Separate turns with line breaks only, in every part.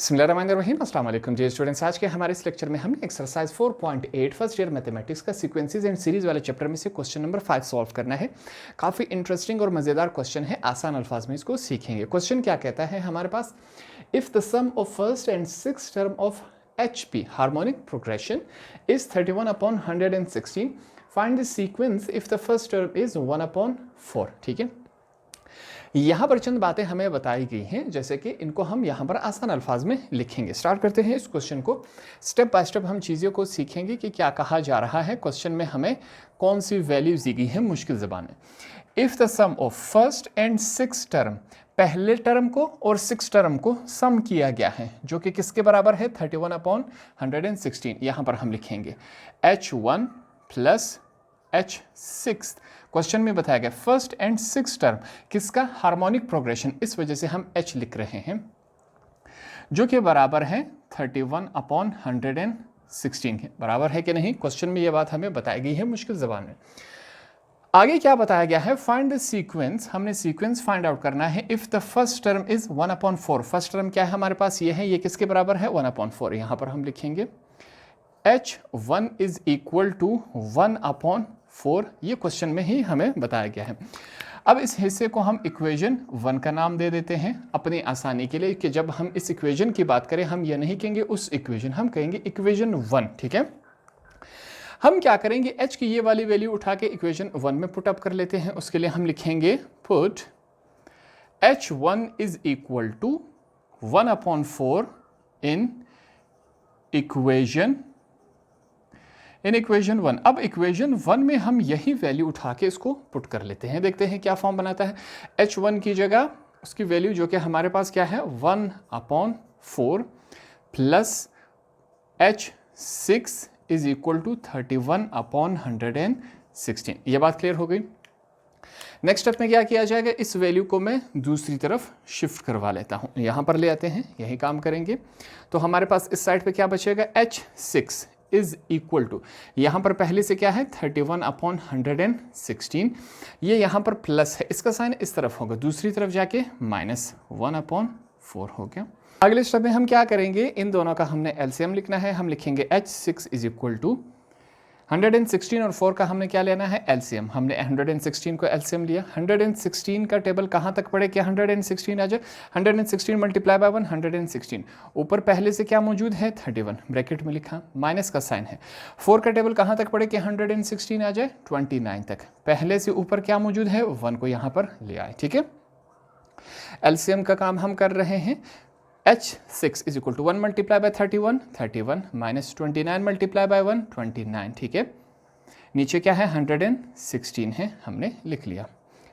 बिस्मिल्लाहिर्रहमानिर्रहीम। अस्सलाम वालेकुम जी स्टूडेंट्स। आज के हमारे इस लेक्चर में हमने एक्सरसाइज 4.8 फर्स्ट ईयर मैथमेटिक्स का सीक्वेंसेस एंड सीरीज वाले चैप्टर में से क्वेश्चन नंबर 5 सॉल्व करना है। काफ़ी इंटरेस्टिंग और मज़ेदार क्वेश्चन है, आसान अल्फाज में इसको सीखेंगे। क्वेश्चन क्या कहता है हमारे पास, if the sum of first and six term of HP harmonic progression is 31/116, find the sequence if the first term is 1/4। ठीक है, यहाँ पर चंद बातें हमें बताई गई हैं, जैसे कि इनको हम यहाँ पर आसान अल्फाज में लिखेंगे। स्टार्ट करते हैं इस क्वेश्चन को। स्टेप बाय स्टेप हम चीज़ों को सीखेंगे कि क्या कहा जा रहा है, क्वेश्चन में हमें कौन सी वैल्यूज दी गई है मुश्किल ज़बान में। If the sum of first and six term, पहले टर्म को और सिक्स टर्म को सम किया गया है, जो कि किसके बराबर है, 31/116। यहाँ पर हम लिखेंगे H1 प्लस H6। क्वेश्चन में बताया गया फर्स्ट एंड सिक्स टर्म किसका, हार्मोनिक प्रोग्रेशन, इस वजह से हम H लिख रहे हैं, जो कि बराबर है 31/116 के बराबर है कि नहीं। क्वेश्चन में ये बात हमें बताई गई है मुश्किल ज़बान में। आगे क्या बताया गया है, फाइंड द सीक्वेंस, हमने सीक्वेंस फाइंड आउट करना है। If the first term is 1/4, first term क्या है हमारे पास, ये है, ये किसके बराबर है, 1/4। यहाँ पर हम लिखेंगे H1 इज इक्वल टू 1/4, ये क्वेश्चन में ही हमें बताया गया है। अब इस हिस्से को हम इक्वेशन 1 का नाम दे देते हैं अपनी आसानी के लिए, कि जब हम इस इक्वेशन की बात करें हम ये नहीं कहेंगे उस इक्वेशन, हम कहेंगे इक्वेशन 1। ठीक है, हम क्या करेंगे, H की ये वाली वैल्यू उठा के इक्वेशन 1 में पुट अप कर लेते हैं। उसके लिए हम लिखेंगे put H1 is equal to 1/4 in equation 1। अब इक्वेशन 1 में हम यही वैल्यू उठा के इसको पुट कर लेते हैं, देखते हैं क्या फॉर्म बनाता है। H1 की जगह उसकी वैल्यू जो कि हमारे पास क्या है, 1/4 plus H6 is equal to 31/116। ये बात क्लियर हो गई। नेक्स्ट स्टेप में क्या किया जाएगा, इस वैल्यू को मैं दूसरी तरफ शिफ्ट करवा लेता हूँ, यहाँ पर ले आते हैं, यही काम करेंगे। तो हमारे पास इस साइड पे क्या बचेगा, H6 इज इक्वल टू, यहाँ पर पहले से क्या है 31/116, ये यहाँ पर प्लस है, इसका साइन इस तरफ होगा, दूसरी तरफ जाके -1/4 हो गया। अगले स्टेप में हम क्या करेंगे, इन दोनों का हमने एलसीएम लिखना है। हम लिखेंगे H6 इज इक्वल टू 116 और 4 का हमने क्या लेना है, एलसीएम। हमने 116 को एलसीएम लिया। 116 का टेबल कहाँ तक पड़े, क्या 116 आ जाए, 116 मल्टीप्लाई बाय 1 116, ऊपर पहले से क्या मौजूद है 31, ब्रैकेट में लिखा, माइनस का साइन है। 4 का टेबल कहाँ तक पड़े कि 116 आ जाए 29 तक, पहले से ऊपर क्या मौजूद है 1 को यहाँ पर ले आए। ठीक है, एलसीएम का काम हम कर रहे हैं। H6 is equal to 1 multiply by 31 minus 29 multiply by 1 29। ठीक है, नीचे क्या है 116 है, हमने लिख लिया।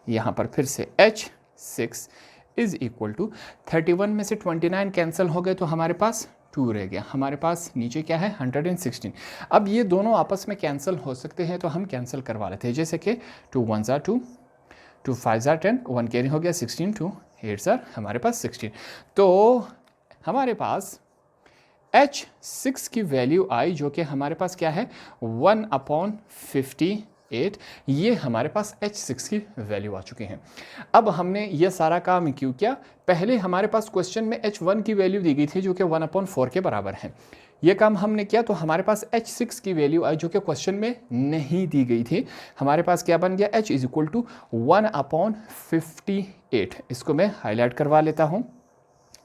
यहाँ पर फिर से H6 इज इक्वल टू 31 में से 29 कैंसिल हो गए तो हमारे पास 2 रह गया, हमारे पास नीचे क्या है 116। अब ये दोनों आपस में कैंसिल हो सकते हैं तो हम कैंसिल करवा लेते हैं, जैसे कि 2 1s are 2, 2 5s are 10, 1 carry हो गया 16, 2 8s are हमारे पास 16। तो हमारे पास H6 की वैल्यू आई, जो कि हमारे पास क्या है 1/58, ये हमारे पास H6 की वैल्यू आ चुकी हैं। अब हमने ये सारा काम क्यों किया, पहले हमारे पास क्वेश्चन में H1 की वैल्यू दी गई थी जो कि 1/4 के बराबर है, ये काम हमने किया तो हमारे पास H6 की वैल्यू आई जो कि क्वेश्चन में नहीं दी गई थी। हमारे पास क्या बन गया, H इज इक्वल टू 1/58। इसको मैं हाईलाइट करवा लेता हूँ,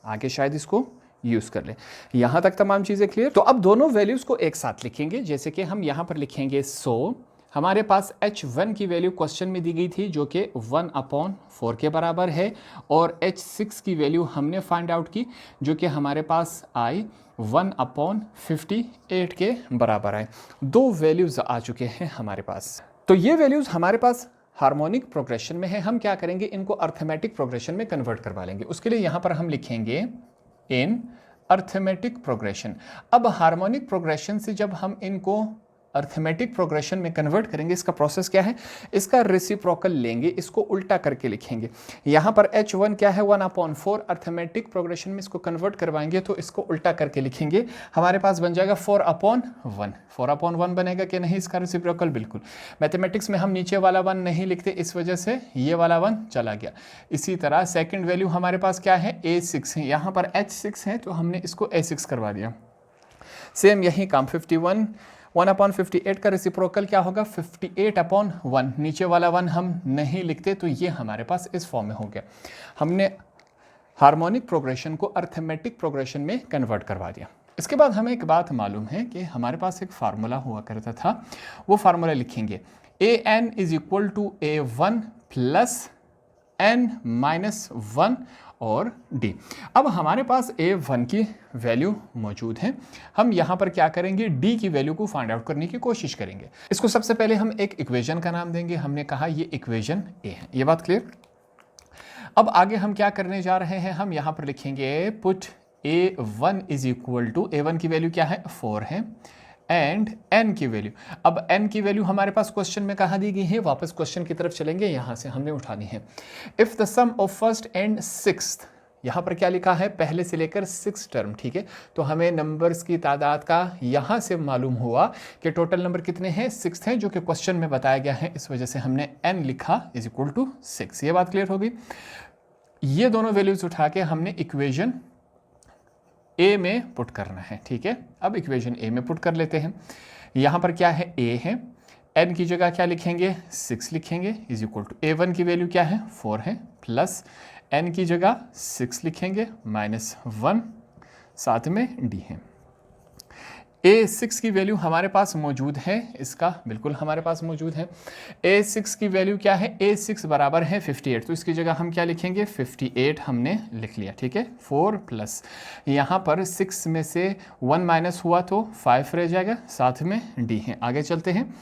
आगे शायद इसको यूज़ कर ले। यहाँ तक तमाम चीज़ें क्लियर। तो अब दोनों वैल्यूज़ को एक साथ लिखेंगे, जैसे कि हम यहाँ पर लिखेंगे हमारे पास H1 की वैल्यू क्वेश्चन में दी गई थी जो कि 1/4 के बराबर है, और H6 की वैल्यू हमने फाइंड आउट की जो कि हमारे पास आई 1/58 के बराबर आए। दो वैल्यूज़ आ चुके हैं हमारे पास। तो ये वैल्यूज़ हमारे पास हार्मोनिक प्रोग्रेशन में है, हम क्या करेंगे, इनको अर्थमेटिक प्रोग्रेशन में कन्वर्ट करवा लेंगे। उसके लिए यहाँ पर हम लिखेंगे इन अर्थमेटिक प्रोग्रेशन। अब हार्मोनिक प्रोग्रेशन से जब हम इनको अर्थमेटिक प्रोग्रेशन में कन्वर्ट करेंगे, इसका प्रोसेस क्या है, इसका रेसिप्रोकल लेंगे, इसको उल्टा करके लिखेंगे। यहाँ पर h1 क्या है 1/4, अर्थमेटिक प्रोग्रेशन में इसको कन्वर्ट करवाएंगे तो इसको उल्टा करके लिखेंगे, हमारे पास बन जाएगा 4/1। 4/1 बनेगा कि नहीं इसका रेसिप्रोकल, बिल्कुल। मैथमेटिक्स में हम नीचे वाला 1 नहीं लिखते, इस वजह से ये वाला 1 चला गया। इसी तरह सेकेंड वैल्यू हमारे पास क्या है a6 है, यहाँ पर h6 है तो हमने इसको a6 करवा दिया। सेम यही काम 51 1/58 का रेसिप्रोकल क्या होगा 58/1, नीचे वाला 1 हम नहीं लिखते तो ये हमारे पास इस फॉर्म में हो गया। हमने हार्मोनिक प्रोग्रेशन को अर्थमेटिक प्रोग्रेशन में कन्वर्ट करवा दिया। इसके बाद हमें एक बात मालूम है कि हमारे पास एक फार्मूला हुआ करता था, वो फार्मूला लिखेंगे an is equal to a1 plus n minus 1 और d। अब हमारे पास a1 की वैल्यू मौजूद है, हम यहाँ पर क्या करेंगे d की वैल्यू को फाइंड आउट करने की कोशिश करेंगे। इसको सबसे पहले हम एक इक्वेशन का नाम देंगे, हमने कहा ये इक्वेशन a है, ये बात क्लियर। अब आगे हम क्या करने जा रहे हैं, हम यहाँ पर लिखेंगे put a1 is equal to, a1 की वैल्यू क्या है 4 है, एंड n की वैल्यू, अब n की वैल्यू हमारे पास क्वेश्चन में कहाँ दी गई है, वापस क्वेश्चन की तरफ चलेंगे, यहाँ से हमने उठानी है। If the sum of first and sixth, यहाँ पर क्या लिखा है पहले से लेकर 6 टर्म, ठीक है। तो हमें नंबर्स की तादाद का यहाँ से मालूम हुआ कि टोटल नंबर कितने हैं 6 हैं, जो कि क्वेश्चन में बताया गया है, इस वजह से हमने n लिखा इज इक्वल टू 6। ये बात क्लियर होगी। ये दोनों वैल्यूज उठा के हमने इक्वेशन a में पुट करना है, ठीक है। अब इक्वेशन a में पुट कर लेते हैं। यहाँ पर क्या है a है, n की जगह क्या लिखेंगे 6 लिखेंगे, इज इक्वल टू a1 की वैल्यू क्या है 4 है, प्लस n की जगह 6 लिखेंगे माइनस 1, साथ में d है। a6 की वैल्यू हमारे पास मौजूद है, इसका बिल्कुल हमारे पास मौजूद है। a6 की वैल्यू क्या है, a6 बराबर है 58, तो इसकी जगह हम क्या लिखेंगे 58 हमने लिख लिया, ठीक है। 4 प्लस यहाँ पर 6 में से 1 माइनस हुआ तो 5 रह जाएगा, साथ में d है। आगे चलते हैं,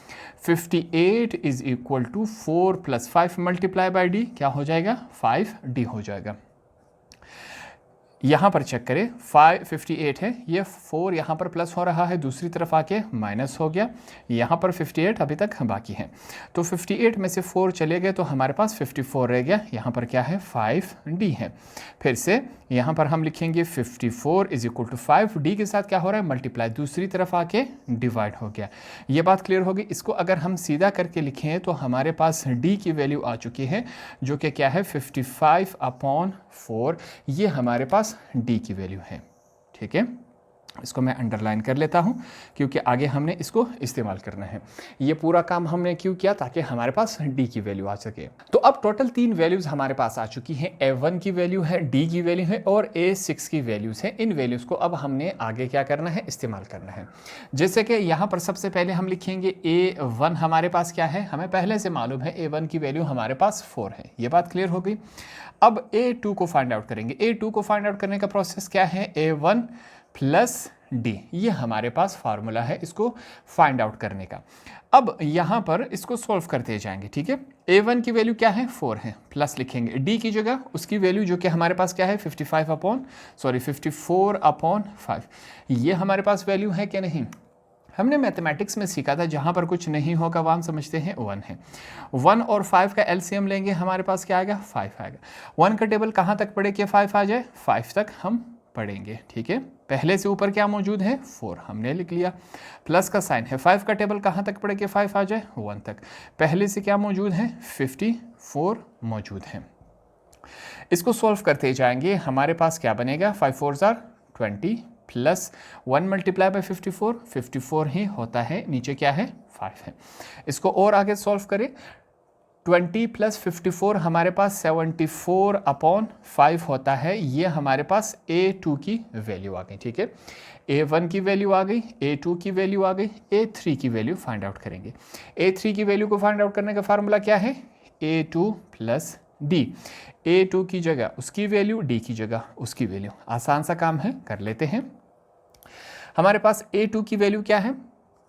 58 is equal to 4 plus 5 multiply by d, क्या हो जाएगा 5d हो जाएगा। यहाँ पर चेक करें 58 है, ये 4 यहाँ पर प्लस हो रहा है, दूसरी तरफ आके माइनस हो गया, यहाँ पर 58 अभी तक बाकी है, तो 58 में से 4 चले गए तो हमारे पास 54 रह गया। यहाँ पर क्या है 5d है। फिर से यहाँ पर हम लिखेंगे 54 इज इक्वल टू 5d के साथ क्या हो रहा है मल्टीप्लाई, दूसरी तरफ आके डिवाइड हो गया। ये बात क्लियर होगी। इसको अगर हम सीधा करके लिखें तो हमारे पास d की वैल्यू आ चुकी है, जो कि क्या है 55/4, ये हमारे पास d की वैल्यू है, ठीक है। इसको मैं अंडरलाइन कर लेता हूं क्योंकि आगे हमने इसको इस्तेमाल करना है। ये पूरा काम हमने क्यों किया, ताकि हमारे पास d की वैल्यू आ सके। तो अब टोटल 3 वैल्यूज हमारे पास आ चुकी हैं, a1 की वैल्यू है, d की वैल्यू है और a6 की वैल्यूज है। इन वैल्यूज को अब हमने आगे क्या करना है, इस्तेमाल करना है। जैसे कि यहाँ पर सबसे पहले हम लिखेंगे a1 हमारे पास क्या है, हमें पहले से मालूम है a1 की वैल्यू हमारे पास 4 है। ये बात क्लियर हो गई। अब a2 को फाइंड आउट करेंगे। a2 को फाइंड आउट करने का प्रोसेस क्या है, a1 प्लस d, ये हमारे पास फार्मूला है इसको फाइंड आउट करने का। अब यहाँ पर इसको सॉल्व करते जाएंगे, ठीक है। a1 की वैल्यू क्या है 4 है, प्लस लिखेंगे d की जगह उसकी वैल्यू जो कि हमारे पास क्या है 54/5, ये हमारे पास वैल्यू है कि नहीं। हमने मैथमेटिक्स में सीखा था जहाँ पर कुछ नहीं होगा वहाँ समझते हैं 1 है। 1 और 5 का एलसीएम लेंगे, हमारे पास क्या आएगा 5 आएगा। 1 का टेबल कहाँ तक पढ़े कि 5 आ जाए, 5 तक हम पढ़ेंगे, ठीक है। पहले से ऊपर क्या मौजूद है 4 हमने लिख लिया, प्लस का साइन है। 5 का टेबल कहाँ तक पढ़े कि 5 आ जाए 1 तक, पहले से क्या मौजूद है 54 मौजूद है। इसको सॉल्व करते जाएंगे, हमारे पास क्या बनेगा 5 4 20 प्लस 1 मल्टीप्लाई बाई 54 ही होता है, नीचे क्या है 5 है। इसको और आगे सॉल्व करें, 20 प्लस 54 हमारे पास 74/5 होता है। ये हमारे पास a2 की वैल्यू आ गई, ठीक है। a1 की वैल्यू आ गई, a2 की वैल्यू आ गई, a3 की वैल्यू फाइंड आउट करेंगे। a3 की वैल्यू को फाइंड आउट करने का फार्मूला क्या है, a2 प्लस d। a2 की जगह उसकी वैल्यू, d की जगह उसकी वैल्यू, आसान सा काम है, कर लेते हैं। हमारे पास a2 की वैल्यू क्या है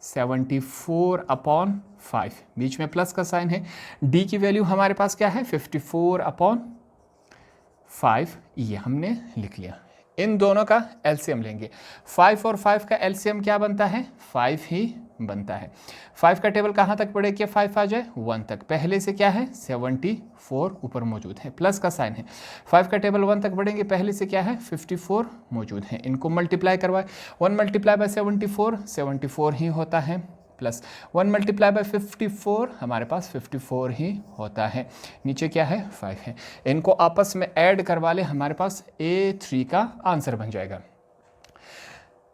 74/5, बीच में प्लस का साइन है। d की वैल्यू हमारे पास क्या है 54/5, ये हमने लिख लिया। इन दोनों का एलसीएम लेंगे। 5 और 5 का एलसीएम क्या बनता है? 5 ही बनता है। 5 का टेबल कहाँ तक पढ़े कि 5 आ जाए? 1 तक। पहले से क्या है? 74 ऊपर मौजूद है, प्लस का साइन है। 5 का टेबल 1 तक बढ़ेंगे, पहले से क्या है? 54 मौजूद है। इनको मल्टीप्लाई करवाए, 1 मल्टीप्लाई बाय 74 ही होता है, प्लस 1 मल्टीप्लाई बाय 54 हमारे पास 54 ही होता है। नीचे क्या है? 5 है। इनको आपस में ऐड करवा ले, हमारे पास A3 का आंसर बन जाएगा।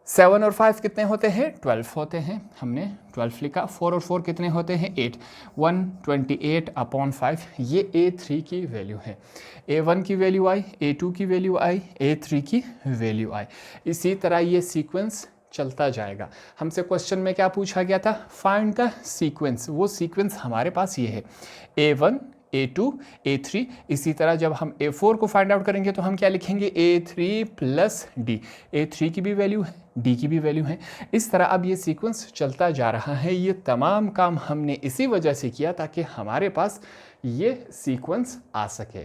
7 और 5 कितने होते हैं? 12 होते हैं। हमने 12 लिखा। 4 और 4 कितने होते हैं? 8। 128/5 ये A3 की वैल्यू है। A1 की वैल्यू आई, A2 की वैल्यू आई, A3 की वैल्यू आई। इसी तरह ये सीक्वेंस चलता जाएगा। हमसे क्वेश्चन में क्या पूछा गया था? Find the sequence. वो सीक्वेंस हमारे पास ये है, A1, A2, A3। इसी तरह जब हम A4 को फाइंड आउट करेंगे तो हम क्या लिखेंगे? A3 plus D। A3 की भी वैल्यू है, D की भी वैल्यू है। इस तरह अब ये सीक्वेंस चलता जा रहा है। ये तमाम काम हमने इसी वजह से किया ताकि हमारे पास ये सीक्वेंस आ सके।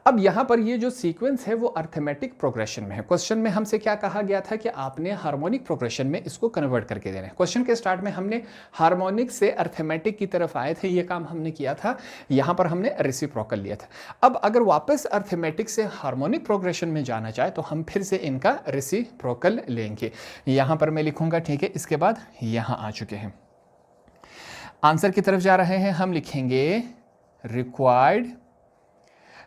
अब यहाँ पर ये जो सीक्वेंस है वो अर्थमेटिक प्रोग्रेशन में है। क्वेश्चन में हमसे क्या कहा गया था कि आपने हार्मोनिक प्रोग्रेशन में इसको कन्वर्ट करके देना है। क्वेश्चन के स्टार्ट में हमने हार्मोनिक से अर्थमेटिक की तरफ आए थे, ये काम हमने किया था। यहाँ पर हमने रेसिप्रोकल लिया था। अब अगर वापस अर्थमेटिक से हार्मोनिक प्रोग्रेशन में जाना चाहे तो हम फिर से इनका रेसिप्रोकल लेंगे। यहाँ पर मैं लिखूंगा, ठीक है। इसके बाद यहाँ आ चुके हैं, आंसर की तरफ जा रहे हैं। हम लिखेंगे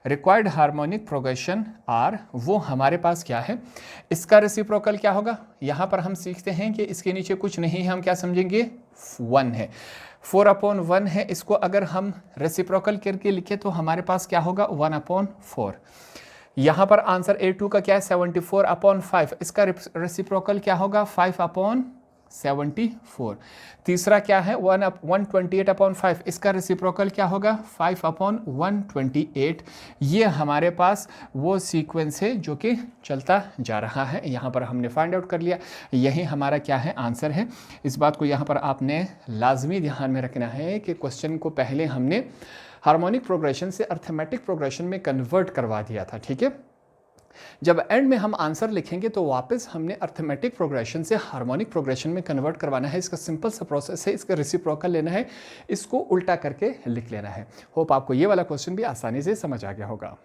रिक्वायर्ड हार्मोनिक प्रोग्रेशन आर, वो हमारे पास क्या है? इसका रेसिप्रोकल क्या होगा? यहाँ पर हम सीखते हैं कि इसके नीचे कुछ नहीं है, हम क्या समझेंगे? 1 है। 4/1 है। इसको अगर हम रेसिप्रोकल करके लिखे तो हमारे पास क्या होगा? 1/4। यहाँ पर आंसर A2 का क्या है? 74/5। इसका रेसिप्रोकल क्या होगा? 5/74। तीसरा क्या है? 128/5। इसका रेसिप्रोकल क्या होगा? 5/128। ये हमारे पास वो सीक्वेंस है जो कि चलता जा रहा है। यहाँ पर हमने फाइंड आउट कर लिया, यही हमारा क्या है? आंसर है। इस बात को यहाँ पर आपने लाजमी ध्यान में रखना है कि क्वेश्चन को पहले हमने हार्मोनिक प्रोग्रेशन से अर्थमेटिक प्रोग्रेशन में कन्वर्ट करवा दिया था, ठीक है। जब एंड में हम आंसर लिखेंगे तो वापस हमने अर्थमेटिक प्रोग्रेशन से हार्मोनिक प्रोग्रेशन में कन्वर्ट करवाना है। इसका सिंपल सा प्रोसेस है, इसका रेसिप्रोकल लेना है, इसको उल्टा करके लिख लेना है। होप आपको ये वाला क्वेश्चन भी आसानी से समझ आ गया होगा।